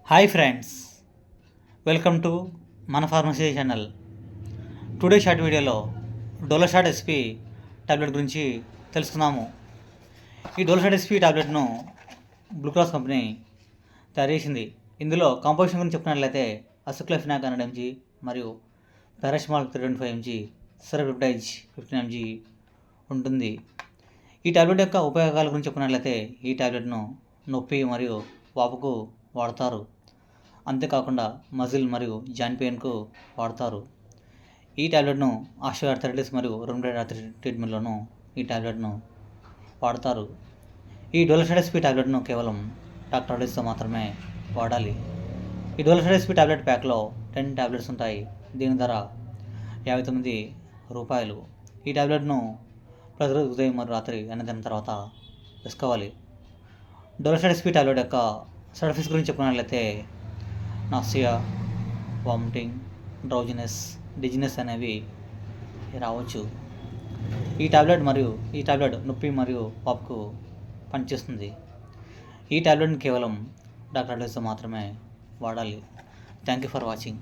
Hi friends, welcome to మన pharmacy channel. Today short వీడియోలో డోలోషాట్ SP tablet గురించి తెలుసుకుందాము. ఈ డోలోషాట్ ఎస్పీ టాబ్లెట్ను బ్లూ క్రాస్ కంపెనీ తయారు చేసింది. ఇందులో కాంపోజిషన్ గురించి చెప్పినట్లయితే అసిక్లోఫెనాక్ 100 mg మరియు పారాసిటమాల్ 325 mg, సెరబ్రిప్టైజ్ 15 mg ఉంటుంది. ఈ టాబ్లెట్ యొక్క ఉపయోగాల గురించి చెప్పినట్లయితే ఈ టాబ్లెట్ను నొప్పి మరియు వాపుకు వాడతారు. అంతేకాకుండా మజిల్ మరియు జాయింట్ పెయిన్కు వాడతారు. ఈ టాబ్లెట్ను ఆస్టియోఆర్థరైటిస్ మరియు రుమటైడ్ ఆర్థరైటిస్ ట్రీట్మెంట్లోనూ ఈ టాబ్లెట్ను వాడతారు. ఈ డోలోషాట్ ఎస్పీ టాబ్లెట్ను కేవలం డాక్టర్ ఆర్డర్స్తో మాత్రమే వాడాలి. ఈ డోలోషాట్ ఎస్పీ టాబ్లెట్ ప్యాక్లో 10 టాబ్లెట్స్ ఉంటాయి. దీని ధర ₹59. ఈ టాబ్లెట్ను ప్రతిరోజు ఉదయం మరియు రాత్రి తిన్న తర్వాత వేసుకోవాలి. డోలోషాట్ ఎస్పీ టాబ్లెట్ యొక్క సైడ్ ఎఫెక్ట్స్ గురించి చెప్పుకున్నట్లయితే నాసియా, వామిటింగ్, డ్రౌజినెస్, డిజినెస్ అనేవి రావచ్చు. ఈ టాబ్లెట్ నొప్పి మరియు వాపుకు పనిచేస్తుంది. ఈ టాబ్లెట్ని కేవలం డాక్టర్ అడ్వైస్తో మాత్రమే వాడాలి. Thank you for watching.